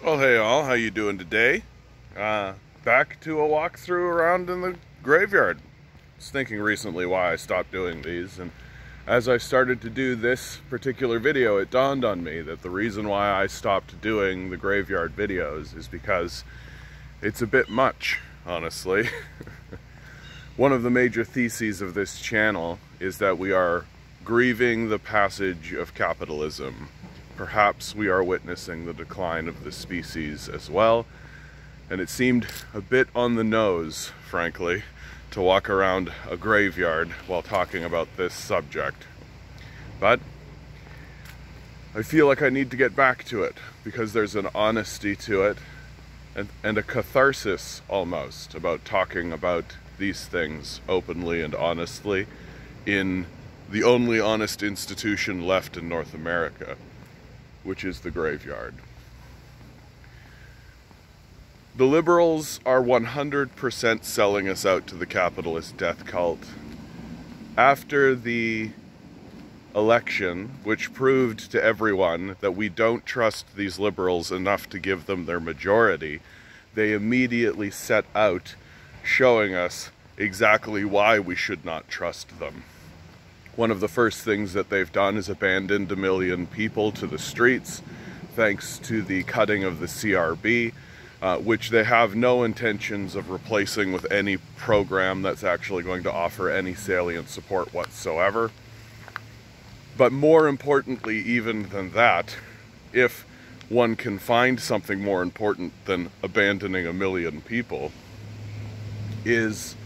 Well, hey all, how you doing today? Back to a walkthrough around in the graveyard. I was thinking recently why I stopped doing these, and as I started to do this particular video, it dawned on me that the reason why I stopped doing the graveyard videos is because it's a bit much, honestly. One of the major theses of this channel is that we are grieving the passage of capitalism. Perhaps we are witnessing the decline of the species as well, and it seemed a bit on the nose, frankly, to walk around a graveyard while talking about this subject. But I feel like I need to get back to it, because there's an honesty to it, and a catharsis almost about talking about these things openly and honestly in the only honest institution left in North America, which is the graveyard. The liberals are 100% selling us out to the capitalist death cult. After the election, which proved to everyone that we don't trust these liberals enough to give them their majority, they immediately set out showing us exactly why we should not trust them. One of the first things that they've done is abandoned 1 million people to the streets, thanks to the cutting of the CRB, which they have no intentions of replacing with any program that's actually going to offer any salient support whatsoever. But more importantly even than that, if one can find something more important than abandoning 1 million people, is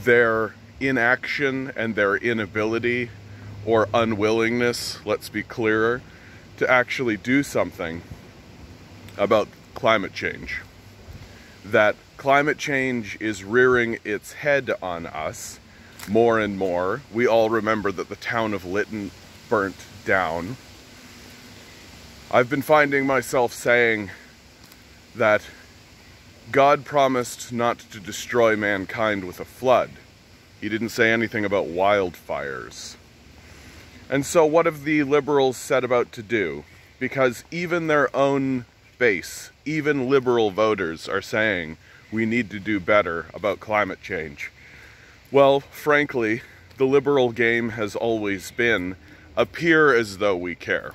their inaction and their inability or unwillingness, let's be clearer, to actually do something about climate change. That climate change is rearing its head on us more and more. We all remember that the town of Lytton burnt down. I've been finding myself saying that God promised not to destroy mankind with a flood. He didn't say anything about wildfires. And so what have the liberals set about to do? Because even their own base, even liberal voters, are saying we need to do better about climate change. Well, frankly, the liberal game has always been appear as though we care.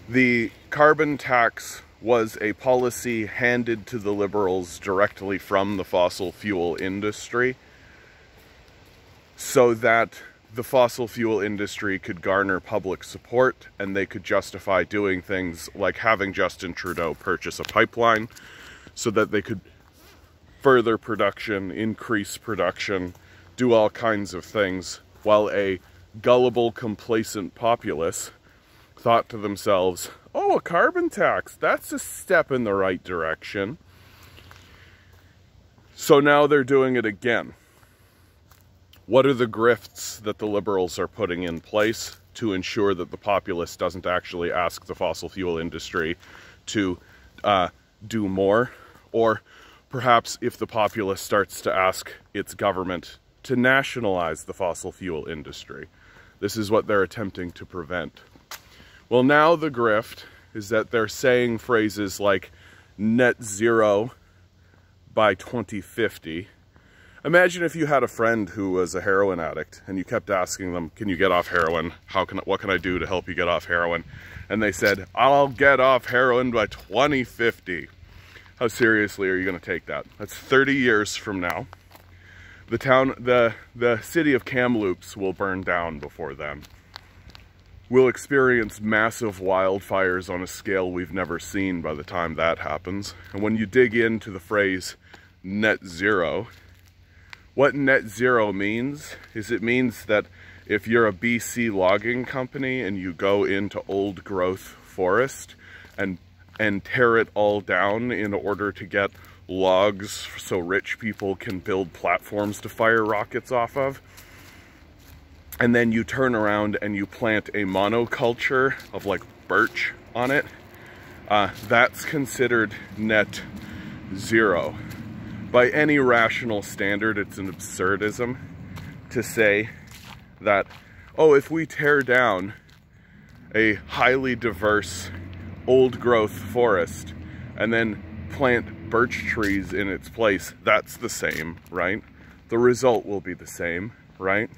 The carbon tax was a policy handed to the liberals directly from the fossil fuel industry, so that the fossil fuel industry could garner public support and they could justify doing things like having Justin Trudeau purchase a pipeline so that they could further production, increase production, do all kinds of things, while a gullible, complacent populace thought to themselves, oh, a carbon tax, that's a step in the right direction. So now they're doing it again. What are the grifts that the liberals are putting in place to ensure that the populace doesn't actually ask the fossil fuel industry to do more? Or perhaps if the populace starts to ask its government to nationalize the fossil fuel industry. This is what they're attempting to prevent. Well, now the grift is that they're saying phrases like net zero by 2050. Imagine if you had a friend who was a heroin addict and you kept asking them, can you get off heroin? What can I do to help you get off heroin? And they said, I'll get off heroin by 2050. How seriously are you going to take that? That's 30 years from now. The city of Kamloops will burn down before then. We'll experience massive wildfires on a scale we've never seen by the time that happens. And when you dig into the phrase net zero, what net zero means is it means that if you're a BC logging company and you go into old growth forest and tear it all down in order to get logs so rich people can build platforms to fire rockets off of, and then you turn around and you plant a monoculture of like birch on it, that's considered net zero. By any rational standard, it's an absurdism to say that, oh, if we tear down a highly diverse old growth forest and then plant birch trees in its place, that's the same, right? The result will be the same, right?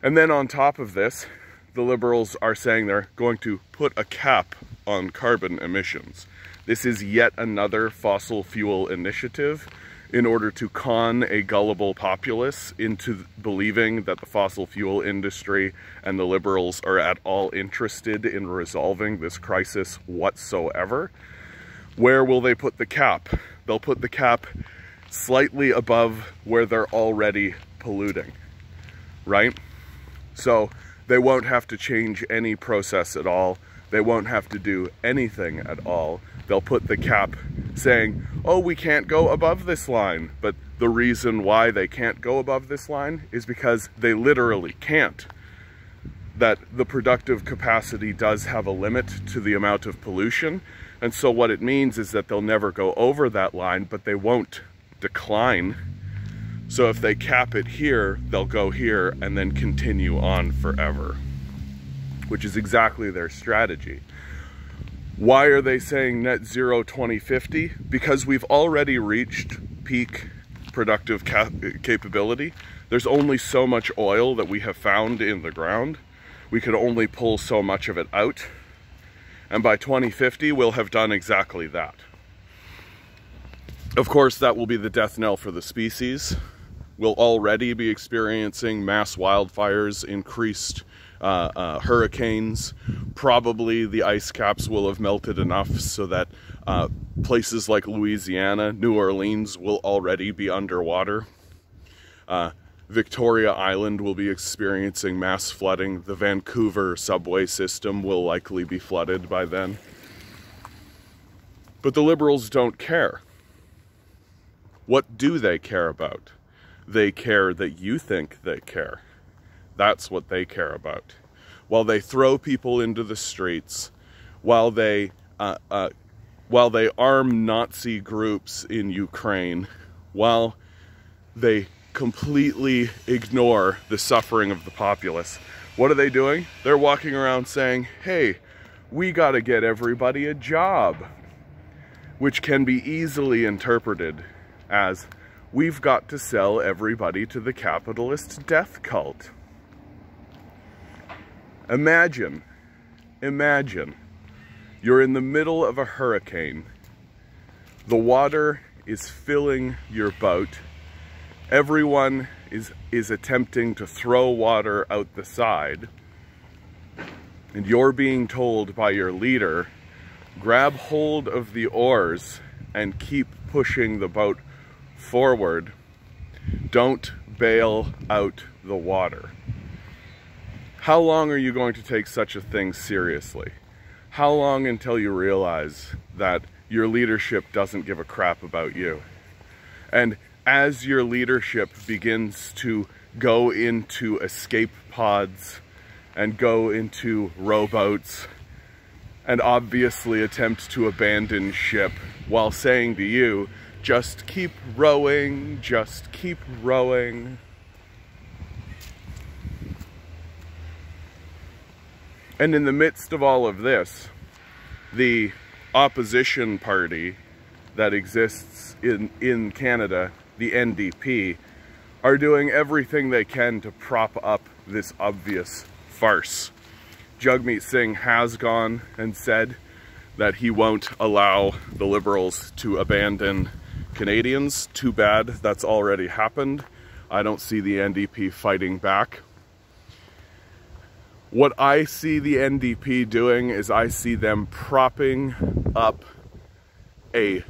And then on top of this, the Liberals are saying they're going to put a cap on carbon emissions. This is yet another fossil fuel initiative in order to con a gullible populace into believing that the fossil fuel industry and the Liberals are at all interested in resolving this crisis whatsoever. Where will they put the cap? They'll put the cap slightly above where they're already polluting, right? So they won't have to change any process at all. They won't have to do anything at all. They'll put the cap saying, oh, we can't go above this line. But the reason why they can't go above this line is because they literally can't. That the productive capacity does have a limit to the amount of pollution. And so what it means is that they'll never go over that line, but they won't decline. So if they cap it here, they'll go here and then continue on forever, which is exactly their strategy. Why are they saying net zero 2050? Because we've already reached peak productive capability. There's only so much oil that we have found in the ground. We could only pull so much of it out. And by 2050, we'll have done exactly that. Of course, that will be the death knell for the species. We'll already be experiencing mass wildfires, increased hurricanes. Probably the ice caps will have melted enough so that places like Louisiana, New Orleans will already be underwater. Victoria Island will be experiencing mass flooding. The Vancouver subway system will likely be flooded by then. But the Liberals don't care. What do they care about? They care that you think they care. That's what they care about. While they throw people into the streets, while they arm Nazi groups in Ukraine, while they completely ignore the suffering of the populace, what are they doing? They're walking around saying, hey, we gotta get everybody a job, which can be easily interpreted as, we've got to sell everybody to the capitalist death cult. Imagine, you're in the middle of a hurricane. The water is filling your boat. Everyone is attempting to throw water out the side. And you're being told by your leader, grab hold of the oars and keep pushing the boat forward. Don't bail out the water. How long are you going to take such a thing seriously? How long until you realize that your leadership doesn't give a crap about you? And as your leadership begins to go into escape pods and go into rowboats and obviously attempt to abandon ship while saying to you, just keep rowing, just keep rowing. And in the midst of all of this, the opposition party that exists in Canada, the NDP, are doing everything they can to prop up this obvious farce. Jagmeet Singh has gone and said that he won't allow the Liberals to abandon Canadians. Too bad, that's already happened. I don't see the NDP fighting back. What I see the NDP doing is I see them propping up a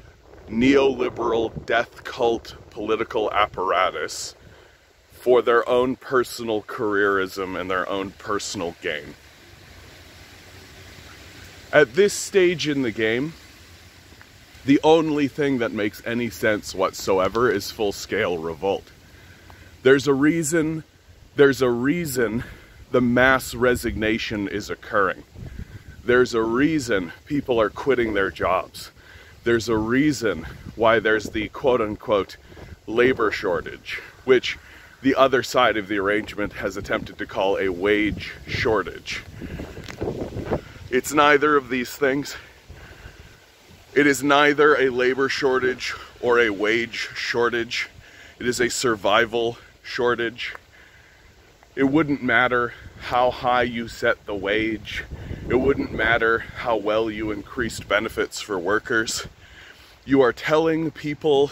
neoliberal death cult political apparatus for their own personal careerism and their own personal gain. At this stage in the game, the only thing that makes any sense whatsoever is full-scale revolt. There's a reason the mass resignation is occurring. There's a reason people are quitting their jobs. There's a reason why there's the quote-unquote labor shortage, which the other side of the arrangement has attempted to call a wage shortage. It's neither of these things. It is neither a labor shortage or a wage shortage. It is a survival shortage. It wouldn't matter how high you set the wage. It wouldn't matter how well you increased benefits for workers. You are telling people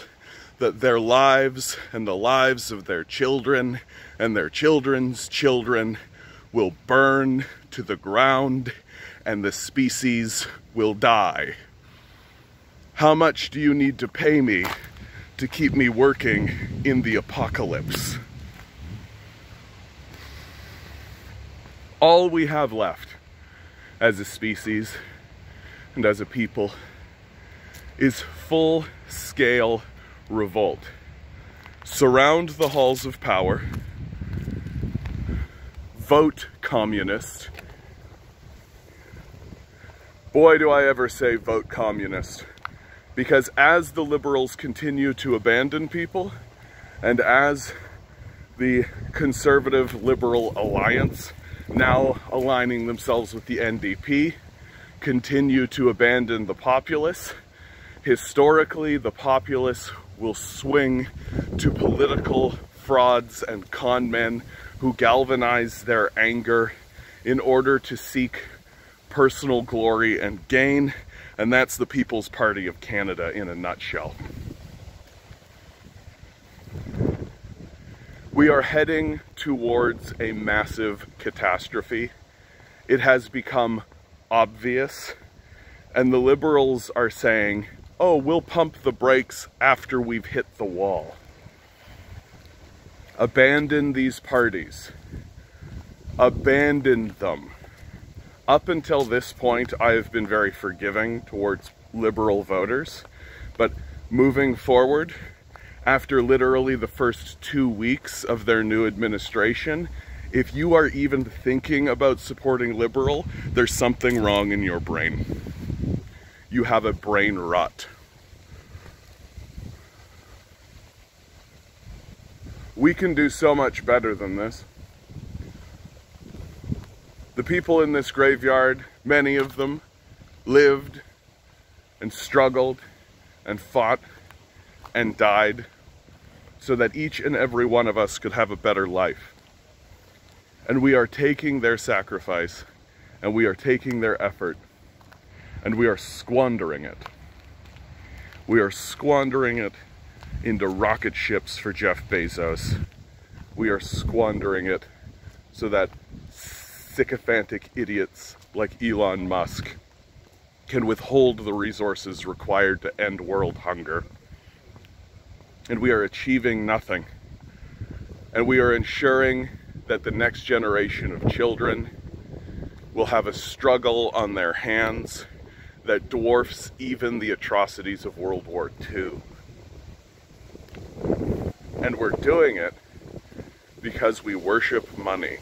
that their lives and the lives of their children and their children's children will burn to the ground and the species will die. How much do you need to pay me to keep me working in the apocalypse? All we have left as a species and as a people is full-scale revolt. Surround the halls of power, vote communist. Boy, do I ever say vote communist. Because as the liberals continue to abandon people, and as the conservative liberal alliance, now aligning themselves with the NDP, continue to abandon the populace, historically the populace will swing to political frauds and con men who galvanize their anger in order to seek personal glory and gain. And that's the People's Party of Canada in a nutshell. We are heading towards a massive catastrophe. It has become obvious, and the liberals are saying, oh, we'll pump the brakes after we've hit the wall. Abandon these parties. Abandon them. Up until this point, I have been very forgiving towards liberal voters, but moving forward, after literally the first 2 weeks of their new administration, if you are even thinking about supporting liberal, there's something wrong in your brain. You have a brain rot. We can do so much better than this. The people in this graveyard, many of them, lived and struggled and fought and died so that each and every one of us could have a better life. And we are taking their sacrifice, and we are taking their effort, and we are squandering it. We are squandering it into rocket ships for Jeff Bezos. We are squandering it so that sycophantic idiots like Elon Musk can withhold the resources required to end world hunger. And we are achieving nothing. And we are ensuring that the next generation of children will have a struggle on their hands that dwarfs even the atrocities of World War II. And we're doing it because we worship money.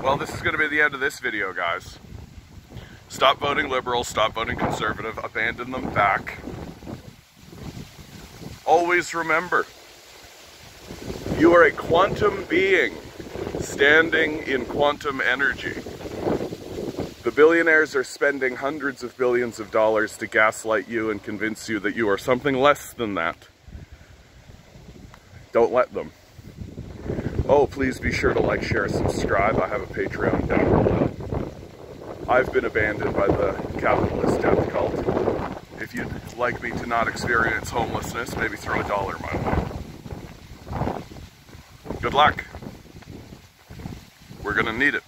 Well, this is going to be the end of this video, guys. Stop voting liberal, stop voting conservative, abandon them back. Always remember, you are a quantum being standing in quantum energy. The billionaires are spending hundreds of billions of dollars to gaslight you and convince you that you are something less than that. Don't let them. Oh, please be sure to like, share, subscribe. I have a Patreon down below. I've been abandoned by the capitalist death cult. If you'd like me to not experience homelessness, maybe throw $1 my way. Good luck. We're gonna need it.